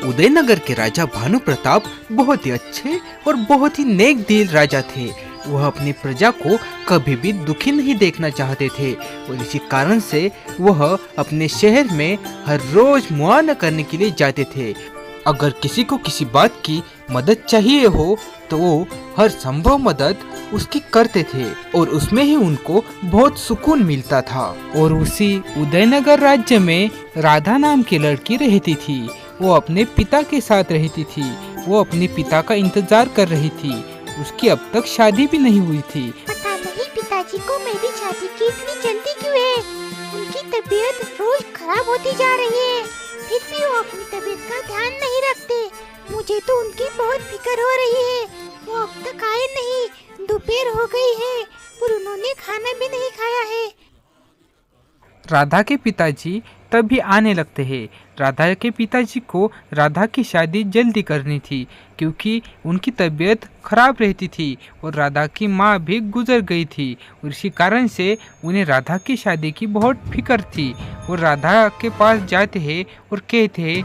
उदयनगर के राजा भानु प्रताप बहुत ही अच्छे और बहुत ही नेक दिल राजा थे। वह अपनी प्रजा को कभी भी दुखी नहीं देखना चाहते थे और इसी कारण से वह अपने शहर में हर रोज मुआयना करने के लिए जाते थे। अगर किसी को किसी बात की मदद चाहिए हो तो वो हर संभव मदद उसकी करते थे और उसमें ही उनको बहुत सुकून मिलता था। और उसी उदयनगर राज्य में राधा नाम की लड़की रहती थी। वो अपने पिता के साथ रहती थी। वो अपने पिता का इंतजार कर रही थी। उसकी अब तक शादी भी नहीं हुई थी। पता नहीं पिताजी को मेरी शादी की इतनी जल्दी क्यों है। उनकी तबीयत रोज खराब होती जा रही है, फिर भी वो अपनी तबीयत का ध्यान नहीं रखते। मुझे तो उनकी बहुत फिक्र हो रही है। वो अब तक आए नहीं, दोपहर हो गई है पर उन्होंने खाना भी नहीं खाया है। राधा के पिताजी तभी आने लगते हैं। राधा के पिताजी को राधा की शादी जल्दी करनी थी क्योंकि उनकी तबीयत खराब रहती थी और राधा की माँ भी गुजर गई थी और इसी कारण से उन्हें राधा की शादी की बहुत फिक्र थी। और राधा के पास जाते हैं और कहते हैं,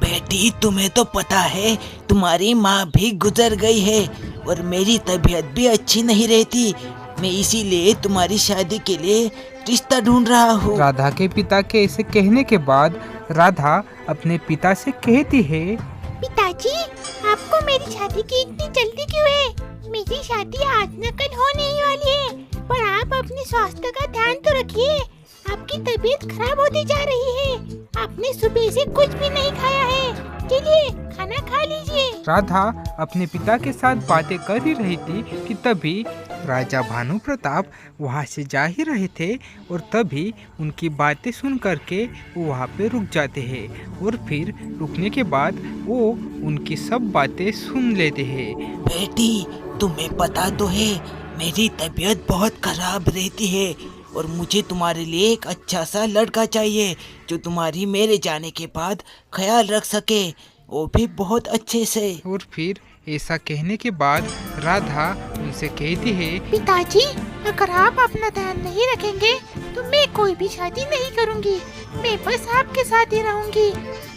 बेटी तुम्हें तो पता है तुम्हारी माँ भी गुजर गई है और मेरी तबीयत भी अच्छी नहीं रहती। मैं इसीलिए तुम्हारी शादी के लिए रिश्ता ढूंढ रहा हूँ। राधा के पिता के ऐसे कहने के बाद राधा अपने पिता से कहती है, पिताजी आपको मेरी शादी की इतनी जल्दी क्यों है। मेरी शादी आज न कल होने ही वाली है, पर आप अपने स्वास्थ्य का ध्यान तो रखिए। आपकी तबीयत खराब होती जा रही है। आपने सुबह से कुछ भी नहीं खाया है, चलिए खाना खा लीजिए। राधा अपने पिता के साथ बातें कर ही रही थी कि तभी राजा भानु प्रताप वहाँ से जा ही रहे थे और तभी उनकी बातें सुन करके वो वहाँ पे रुक जाते हैं और फिर रुकने के बाद वो उनकी सब बातें सुन लेते हैं। बेटी तुम्हें पता तो है मेरी तबीयत बहुत खराब रहती है और मुझे तुम्हारे लिए एक अच्छा सा लड़का चाहिए जो तुम्हारी मेरे जाने के बाद ख्याल रख सके, वो भी बहुत अच्छे से। और फिर ऐसा कहने के बाद राधा उनसे कहती है, पिताजी अगर आप अपना ध्यान नहीं रखेंगे तो मैं कोई भी शादी नहीं करूंगी। मैं बस आपके साथ ही रहूंगी।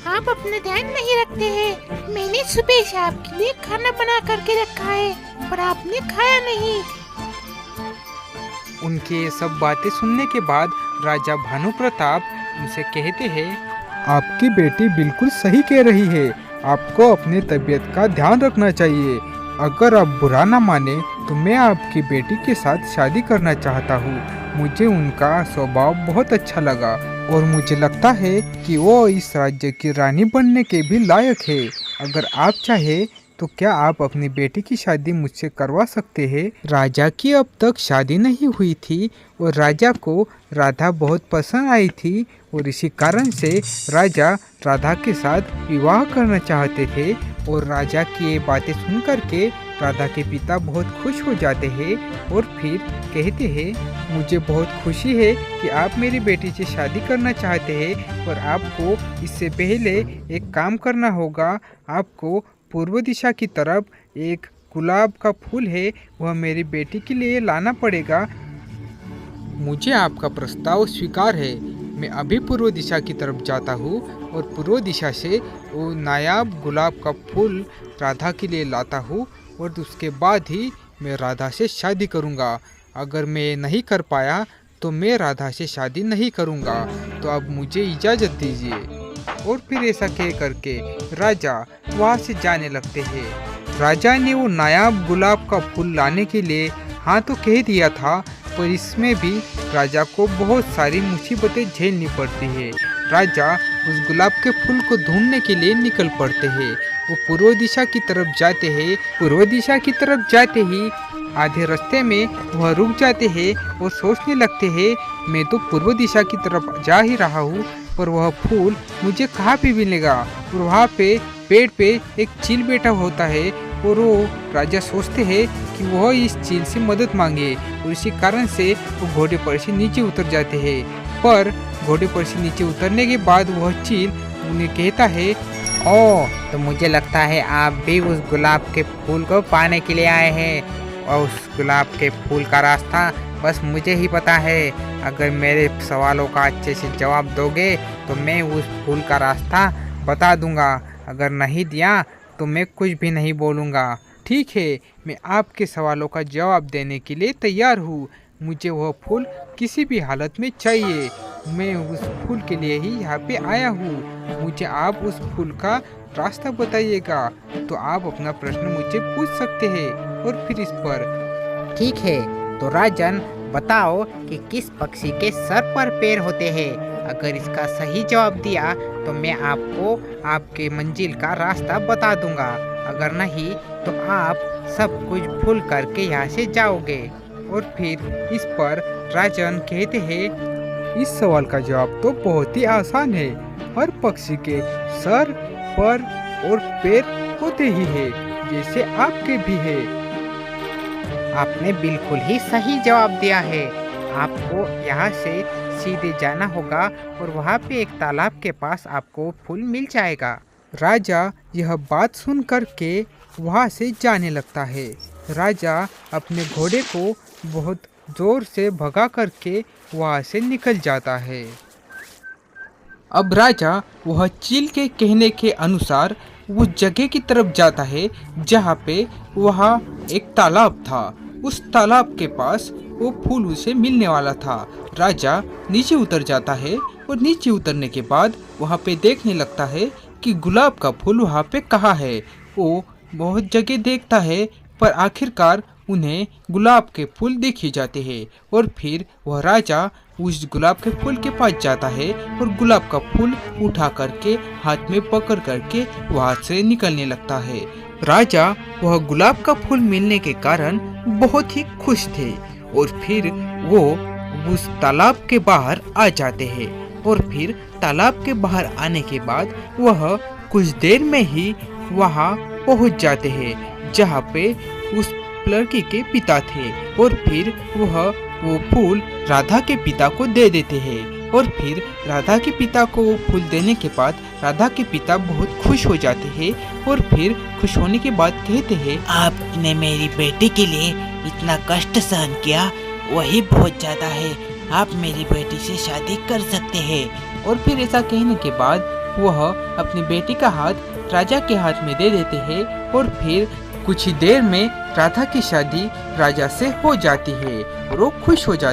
आप अपना ध्यान नहीं रखते हैं। मैंने सुबह से आपके लिए खाना बना करके रखा है पर आपने खाया नहीं। उनके सब बातें सुनने के बाद राजा भानु प्रताप उनसे कहते हैं, आपकी बेटी बिल्कुल सही कह रही है। आपको अपनी तबीयत का ध्यान रखना चाहिए। अगर आप बुरा ना माने तो मैं आपकी बेटी के साथ शादी करना चाहता हूँ। मुझे उनका स्वभाव बहुत अच्छा लगा और मुझे लगता है कि वो इस राज्य की रानी बनने के भी लायक है। अगर आप चाहे तो क्या आप अपनी बेटी की शादी मुझसे करवा सकते हैं। राजा की अब तक शादी नहीं हुई थी और राजा को राधा बहुत पसंद आई थी और इसी कारण से राजा राधा के साथ विवाह करना चाहते थे। और राजा की ये बातें सुन करके राधा के पिता बहुत खुश हो जाते हैं और फिर कहते हैं, मुझे बहुत खुशी है कि आप मेरी बेटी से शादी करना चाहते हैं, पर आपको इससे पहले एक काम करना होगा। आपको पूर्व दिशा की तरफ एक गुलाब का फूल है, वह मेरी बेटी के लिए लाना पड़ेगा। मुझे आपका प्रस्ताव स्वीकार है। मैं अभी पूर्व दिशा की तरफ जाता हूँ और पूर्व दिशा से वो नायाब गुलाब का फूल राधा के लिए लाता हूँ और उसके बाद ही मैं राधा से शादी करूँगा। अगर मैं नहीं कर पाया तो मैं राधा से शादी नहीं करूँगा। तो अब मुझे इजाज़त दीजिए। और फिर ऐसा कह करके राजा वहाँ से जाने लगते हैं। राजा ने वो नायाब गुलाब का फूल लाने के लिए हाँ तो कह दिया था, पर इसमें भी राजा को बहुत सारी मुसीबतें झेलनी पड़ती है। राजा उस गुलाब के फूल को ढूंढने के लिए निकल पड़ते हैं। वो पूर्व दिशा की तरफ जाते हैं। पूर्व दिशा की तरफ जाते ही आधे रास्ते में वह रुक जाते हैं और सोचने लगते हैं, मैं तो पूर्व दिशा की तरफ जा ही रहा हूँ, पर वह फूल मुझे कहाँ पे मिलेगा। और वहाँ पे पेड़ पे एक चील बैठा होता है और वो राजा सोचते हैं कि वह इस चील से मदद मांगे और इसी कारण से वो घोड़े पर से नीचे उतर जाते हैं। पर घोड़े पर से नीचे उतरने के बाद वह चील उन्हें कहता है, ओह तो मुझे लगता है आप भी उस गुलाब के फूल को पाने के लिए आए हैं और उस गुलाब के फूल का रास्ता बस मुझे ही पता है। अगर मेरे सवालों का अच्छे से जवाब दोगे तो मैं उस फूल का रास्ता बता दूंगा। अगर नहीं दिया तो मैं कुछ भी नहीं बोलूँगा। ठीक है, मैं आपके सवालों का जवाब देने के लिए तैयार हूँ। मुझे वह फूल किसी भी हालत में चाहिए। मैं उस फूल के लिए ही यहाँ पे आया हूँ। मुझे आप उस फूल का रास्ता बताइएगा तो आप अपना प्रश्न मुझे पूछ सकते हैं। और फिर इस पर ठीक है, तो राजन बताओ कि किस पक्षी के सर पर पैर होते हैं। अगर इसका सही जवाब दिया तो मैं आपको आपके मंजिल का रास्ता बता दूंगा, अगर नहीं तो आप सब कुछ भूल करके यहाँ से जाओगे। और फिर इस पर राजन कहते हैं, इस सवाल का जवाब तो बहुत ही आसान है। हर पक्षी के सर, पर और पैर होते ही है, जैसे आपके भी है। आपने बिल्कुल ही सही जवाब दिया है। आपको यहाँ से सीधे जाना होगा और वहाँ पे एक तालाब के पास आपको फूल मिल जाएगा। राजा यह बात सुन कर के वहाँ से जाने लगता है। राजा अपने घोड़े को बहुत जोर से भगा करके वहाँ से निकल जाता है। अब राजा वह चील के कहने के अनुसार उस जगह की तरफ जाता है जहाँ पे वहाँ एक तालाब था। उस तालाब के पास वो फूल उसे मिलने वाला था। राजा नीचे उतर जाता है और नीचे उतरने के बाद वहाँ पे देखने लगता है कि गुलाब का फूल वहाँ पे कहाँ है। वो बहुत जगह देखता है पर आखिरकार उन्हें गुलाब के फूल दिख ही जाते हैं। और फिर वह राजा उस गुलाब के फूल के पास जाता है और गुलाब का फूल उठा करके हाथ में पकड़ करके वहाँ से निकलने लगता है। राजा वह गुलाब का फूल मिलने के कारण बहुत ही खुश थे और फिर वो उस तालाब के बाहर आ जाते हैं। और फिर तालाब के बाहर आने के बाद वह कुछ देर में ही वहाँ पहुँच जाते हैं जहाँ पे उस लड़की के पिता थे। और फिर वो फूल राधा के पिता को दे देते हैं। और फिर राधा के पिता को वो फूल देने के बाद राधा के पिता बहुत खुश हो जाते हैं। और फिर खुश होने के बाद कहते हैं, आपने मेरी बेटी के लिए इतना कष्ट सहन किया, वही बहुत ज्यादा है। आप मेरी बेटी से शादी कर सकते हैं। और फिर ऐसा कहने के बाद वह अपनी बेटी का हाथ राजा के हाथ में दे देते हैं। और फिर कुछ ही देर में राधा की शादी राजा से हो जाती है और वो खुश हो जाते